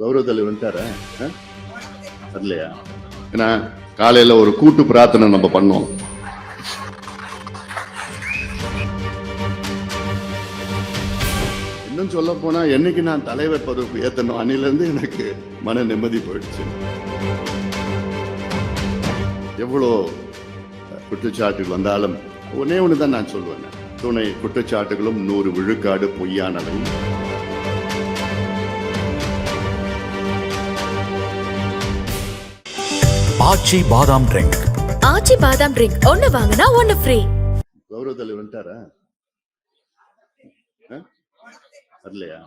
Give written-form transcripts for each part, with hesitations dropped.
கௌரவ தலைவர் வந்துட்டாரா? வரலையா? ஏன்னா காலையில ஒரு கூட்டு பிரார்த்தனை நம்ம பண்ணோம். இன்னும் சொல்ல போனா என்னைக்கு நான் தலைவர் பதவிக்கு ஏத்தணும் அன்னில இருந்து எனக்கு மன நிம்மதி போயிடுச்சு. எவ்வளோ குற்றச்சாட்டுகள் வந்தாலும் ஒன்னே ஒண்ணுதான் நான் சொல்லுவேன், துணை குற்றச்சாட்டுகளும் 100 விழுக்காடு பொய்யானவை. ஆச்சி பாதாம் ட்ரிங்க். ஆச்சி பாதாம் ட்ரிங்க் ஒன்னு வாங்கினா ஒன்னு ஃப்ரீ. கௌரவ தலைவர் வந்துட்டாரா? வரலையா?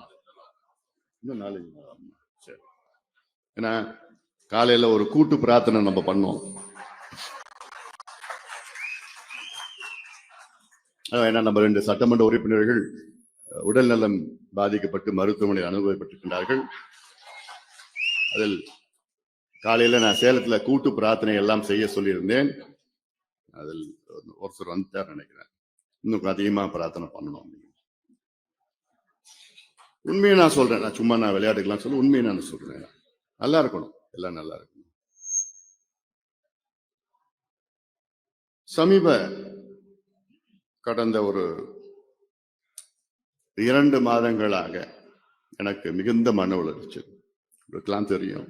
இன்னும் 4 சரி. ஏன்னா காலையில ஒரு கூட்டு பிரார்த்தனை நம்ம பண்ணோம். ஏன்னா நம்ம 2 சட்டமன்ற உறுப்பினர்கள் உடல் நலம் பாதிக்கப்பட்டு மருத்துவமனையில் அனுபவப்பட்டிருக்கின்றார்கள். அதில் காலையில நான் சேலத்துல கூட்டு பிரார்த்தனை எல்லாம் செய்ய சொல்லியிருந்தேன். அதில் ஒருத்தர் வந்துட்டார் நினைக்கிறேன். இன்னும் அதிகமா பிரார்த்தனை பண்ணணும். உண்மையை நான் சொல்றேன், நான் சும்மா நான் விளையாட்டுக்கெல்லாம் சொல்ல, உண்மையை நான் சொல்றேன். நல்லா இருக்கணும், எல்லாம் நல்லா இருக்கணும். கடந்த ஒரு 2 மாதங்களாக எனக்கு மிகுந்த மன உளைச்சல். உங்களுக்கெல்லாம் தெரியும்.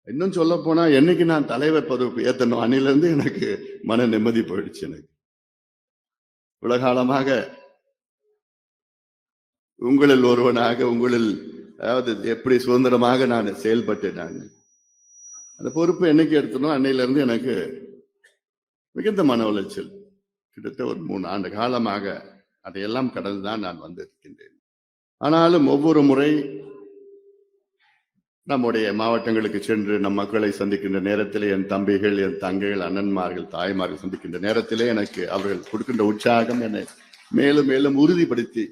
இன்னும் சொல்ல போனா என்னைக்கு நான் தலைவர் பதவிக்கு ஏத்தணும் அன்னில இருந்து எனக்கு மன நிம்மதி போயிடுச்சு. எனக்கு உலகாலமாக உங்களில் ஒருவனாக, உங்களில் அதாவது எப்படி சுதந்திரமாக நான் செயல்பட்டேன். நான் அந்த பொறுப்பு என்னைக்கு எடுத்தனோ அன்னையில இருந்து எனக்கு மிகுந்த மன உளைச்சல். கிட்டத்தட்ட ஒரு 3 ஆண்டு காலமாக அதையெல்லாம் கடந்துதான் நான் வந்திருக்கின்றேன். ஆனாலும் ஒவ்வொரு முறை நம்முடைய மாவட்டங்களுக்கு சென்று நம் மக்களை சந்திக்கின்ற நேரத்திலே, என் தம்பிகள், என் தங்கைகள், அண்ணன்மார்கள், தாய்மார்கள் சந்திக்கின்ற நேரத்திலே எனக்கு அவர்கள் கொடுக்கின்ற உற்சாகம் என்னை மேலும் மேலும் உறுதிப்படுத்தி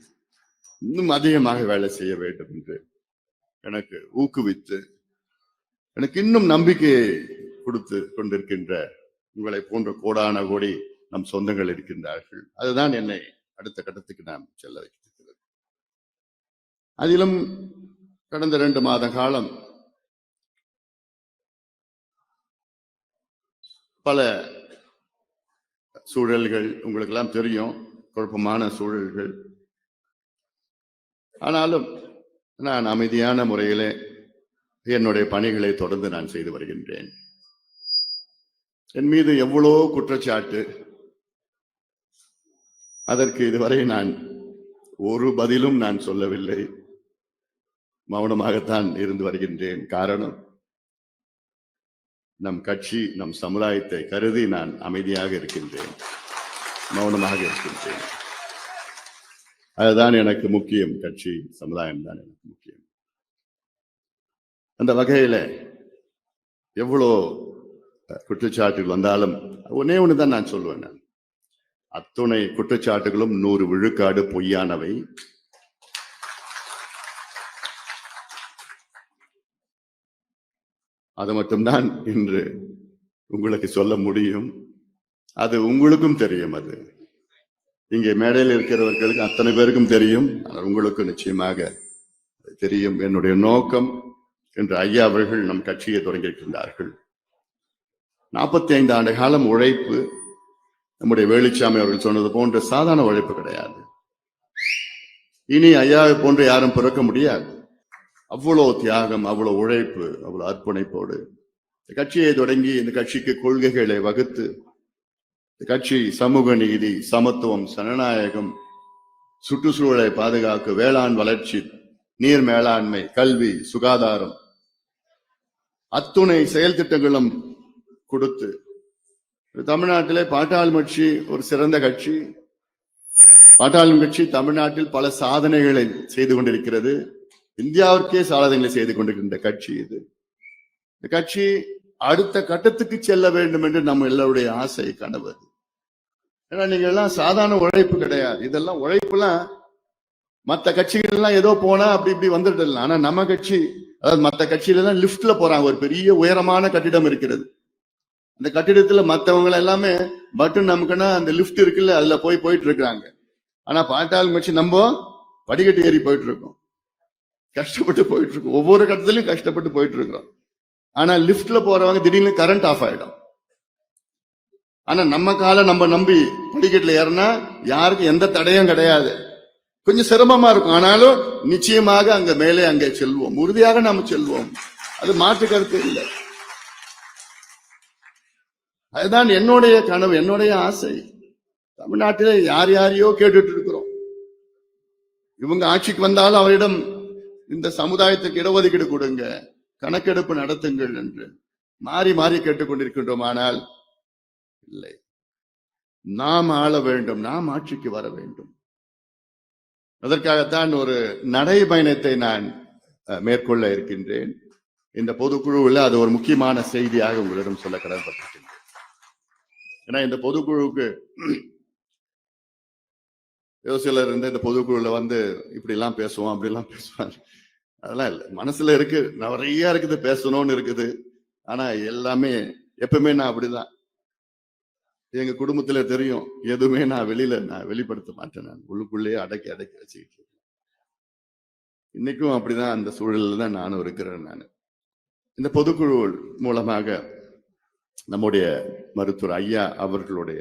இன்னும் அதிகமாக வேலை செய்ய வேண்டும் என்று எனக்கு ஊக்குவித்து எனக்கு இன்னும் நம்பிக்கையை கொடுத்து கொண்டிருக்கின்ற உங்களை போன்ற கோடான கோடி நம் சொந்தங்கள் இருக்கின்றார்கள். அதுதான் என்னை அடுத்த கட்டத்துக்கு நாம் செல்ல வைக்கிறது. அதிலும் கடந்த 2 மாத காலம் பல சூழல்கள் உங்களுக்கு எல்லாம் தெரியும், குழப்பமான சூழல்கள். ஆனாலும் நான் அமைதியான முறையிலே என்னுடைய பணிகளை தொடர்ந்து நான் செய்து வருகின்றேன். என் மீது எவ்வளோ குற்றச்சாட்டு, அதற்கு இதுவரை நான் ஒரு பதிலும் நான் சொல்லவில்லை. மௌனமாகத்தான் இருந்து வருகின்றேன். காரணம், நம் கட்சி, நம் சமுதாயத்தை கருதி நான் அமைதியாக இருக்கின்றேன், மௌனமாக இருக்கின்றேன். அதுதான் எனக்கு முக்கியம். கட்சி, சமுதாயம் தான் எனக்கு முக்கியம். அந்த வகையில எவ்வளோ குற்றச்சாட்டுகள் வந்தாலும் ஒன்னே ஒண்ணுதான் நான் சொல்லுவேன், நான் அத்துணை குற்றச்சாட்டுகளும் 100 விழுக்காடு பொய்யானவை. அது மட்டும்தான் இன்று உங்களுக்கு சொல்ல முடியும். அது உங்களுக்கும் தெரியும். அது இங்கே மேடையில் இருக்கிறவர்களுக்கு அத்தனை பேருக்கும் தெரியும். உங்களுக்கு நிச்சயமாக தெரியும். என்னுடைய நோக்கம் என்று ஐயா அவர்கள் நம் கட்சியை தொடங்கியிருக்கின்றார்கள். 45 ஆண்டு காலம் உழைப்பு. நம்முடைய வேலுச்சாமி அவர்கள் சொன்னது போன்ற சாதாரண உழைப்பு கிடையாது. இனி ஐயாவை போன்று யாரும் பிறக்க முடியாது. அவ்வளவு தியாகம், அவ்வளவு உழைப்பு, அவ்வளவு அர்ப்பணிப்போடு இந்த கட்சியை தொடங்கி இந்த கட்சிக்கு கொள்கைகளை வகுத்து இந்த கட்சி சமூக நீதி, சமத்துவம், ஜனநாயகம், சுற்றுச்சூழலை பாதுகாக்க, வேளாண் வளர்ச்சி, நீர் மேலாண்மை, கல்வி, சுகாதாரம் அத்துணை செயல் திட்டங்களும் கொடுத்து தமிழ்நாட்டிலே பாட்டாளி கட்சி ஒரு சிறந்த கட்சி. பாட்டாளி கட்சி தமிழ்நாட்டில் பல சாதனைகளை செய்து கொண்டிருக்கிறது. இந்தியாவிற்கே சாதனைகளை செய்து கொண்டிருக்கின்ற கட்சி இது. இந்த கட்சி அடுத்த கட்டத்துக்கு செல்ல வேண்டும் என்று நம்ம எல்லாருடைய ஆசை, கனவு. ஏன்னா நீங்க எல்லாம் சாதாரண உழைப்பு கிடையாது. இதெல்லாம் உழைப்புலாம் மற்ற கட்சிகள் எல்லாம் ஏதோ போனா அப்படி இப்படி வந்துடலாம். ஆனா நம்ம கட்சி, அதாவது மற்ற கட்சியில எல்லாம் லிப்ட்ல போறாங்க. ஒரு பெரிய உயரமான கட்டிடம் இருக்கிறது. அந்த கட்டிடத்துல மற்றவங்க எல்லாமே பட்டன் நமக்குன்னா அந்த லிப்ட் இருக்குல்ல, அதுல போயிட்டு இருக்காங்க. ஆனா பாட்டாளி கட்சி நம்ம படிக்கட்டு ஏறி போயிட்டு இருக்கோம். கஷ்டப்பட்டு போயிட்டு இருக்கோம். ஒவ்வொரு கட்டத்திலையும் கஷ்டப்பட்டு போயிட்டு இருக்கிறோம். ஆனா லிப்ட்ல போறவங்க திடீர்னு கரண்ட் ஆஃப் ஆயிடும். ஆனா நம்ம காலை நம்ம நம்பி படிக்கட்டுல ஏறினா யாருக்கும் எந்த தடையும் கிடையாது. கொஞ்சம் சிரமமா இருக்கும், ஆனாலும் நிச்சயமாக அங்க மேலே அங்கே செல்வோம். உறுதியாக நாம செல்வோம். அது மாற்று கருத்து இல்லை. அதுதான் என்னுடைய கனவு, என்னுடைய ஆசை. தமிழ்நாட்டில யார் யாரையோ கேட்டுட்டு இருக்கிறோம். இவங்க ஆட்சிக்கு வந்தாலும் அவரிடம் இந்த சமுதாயத்துக்கு இடஒதுக்கீடு கொடுங்க, கணக்கெடுப்பு நடத்துங்கள் என்று மாறி மாறி கேட்டுக்கொண்டிருக்கின்றோம். ஆனால் இல்லை, நாம் ஆள வேண்டும், நாம் ஆட்சிக்கு வர வேண்டும். அதற்காகத்தான் ஒரு நடைபயணத்தை நான் மேற்கொள்ள இருக்கின்றேன். இந்த பொதுக்குழுவில் அது ஒரு முக்கியமான செய்தியாக உங்களிடம் சொல்ல கடமைப்பட்டிருக்கின்றேன். ஏன்னா இந்த பொதுக்குழுவுக்கு சிலர் இருந்து இந்த பொதுக்குழுல வந்து இப்படி எல்லாம் பேசுவோம், அப்படி எல்லாம் பேசுவாங்க. அதெல்லாம் இல்லை, மனசுல இருக்கு, நிறைய இருக்குது, பேசணும்னு இருக்குது. ஆனா எல்லாமே எப்பவுமே நான் அப்படிதான். எங்க குடும்பத்துல தெரியும், எதுவுமே நான் வெளிப்படுத்த மாட்டேன். நான் உள்ளுக்குள்ளேயே அடக்கி அடக்கி வச்சுக்கிட்டு இருக்கேன். இன்னைக்கும் அப்படிதான், அந்த சூழலில் தான் நானும் இருக்கிறேன். நான் இந்த பொதுக்குழு மூலமாக நம்முடைய மருத்துவர் ஐயா அவர்களுடைய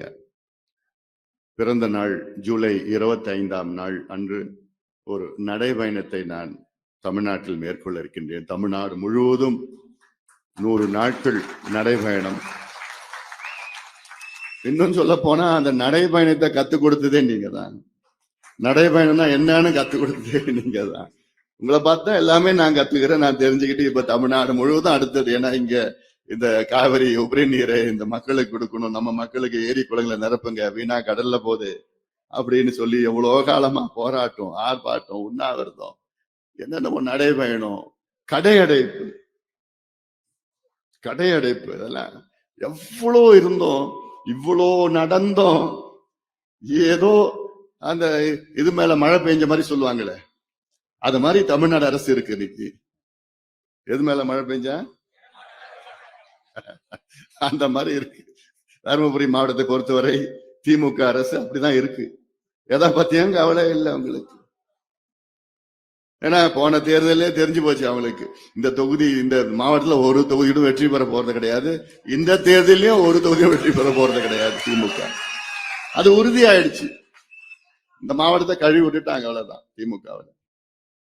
பிறந்த நாள் ஜூலை 25ஆம் நாள் அன்று ஒரு நடைபயணத்தை நான் தமிழ்நாட்டில் மேற்கொள்ள இருக்கின்றேன். தமிழ்நாடு முழுவதும் 100 நாட்கள் நடைபயணம். இன்னும் சொல்ல போனா அந்த நடைபயணத்தை கத்துக் கொடுத்ததே நீங்க தான். நடைபயணம்னா என்னன்னு கத்துக் கொடுத்ததே நீங்க தான். உங்களை பார்த்தா எல்லாமே நான் கத்துக்கிறேன், நான் தெரிஞ்சுக்கிட்டு இப்ப தமிழ்நாடு முழுவதும் அடுத்தது. ஏன்னா இங்க இந்த காவிரி உபரி நீரை இந்த மக்களுக்கு கொடுக்கணும், நம்ம மக்களுக்கு ஏரி குளங்களை நிரப்புங்க, வீணா கடல்ல போகுது அப்படின்னு சொல்லி எவ்வளவு காலமா போராட்டம், ஆர்ப்பாட்டம், உண்ணாவிரதம், என்னென்ன நடைபயணம், கடையடைப்பு, இதெல்லாம் எவ்வளோ இருந்தோம், இவ்வளோ நடந்தோம். ஏதோ அந்த இது மேல மழை பெஞ்ச மாதிரி சொல்லுவாங்களே, அது மாதிரி தமிழ்நாடு அரசு இருக்கு இன்னைக்கு. எது மேல மழை பெஞ்சா அந்த மாதிரி இருக்கு. தருமபுரி மாவட்டத்தை பொறுத்தவரை திமுக அரசு அப்படிதான் இருக்கு. எதை பத்தியும் கவலை இல்லை அவங்களுக்கு. ஏன்னா போன தேர்தலே தெரிஞ்சு போச்சு அவங்களுக்கு, இந்த தொகுதி, இந்த மாவட்டத்துல ஒரு தொகுதியும் வெற்றி பெற போறது கிடையாது, இந்த தேர்தலையும் ஒரு தொகுதியும் வெற்றி பெற போறது கிடையாது திமுக. அது உறுதியாயிடுச்சு. இந்த மாவட்டத்தை கழுவி விட்டுட்டாங்க, அவ்வளவுதான் திமுகவில்.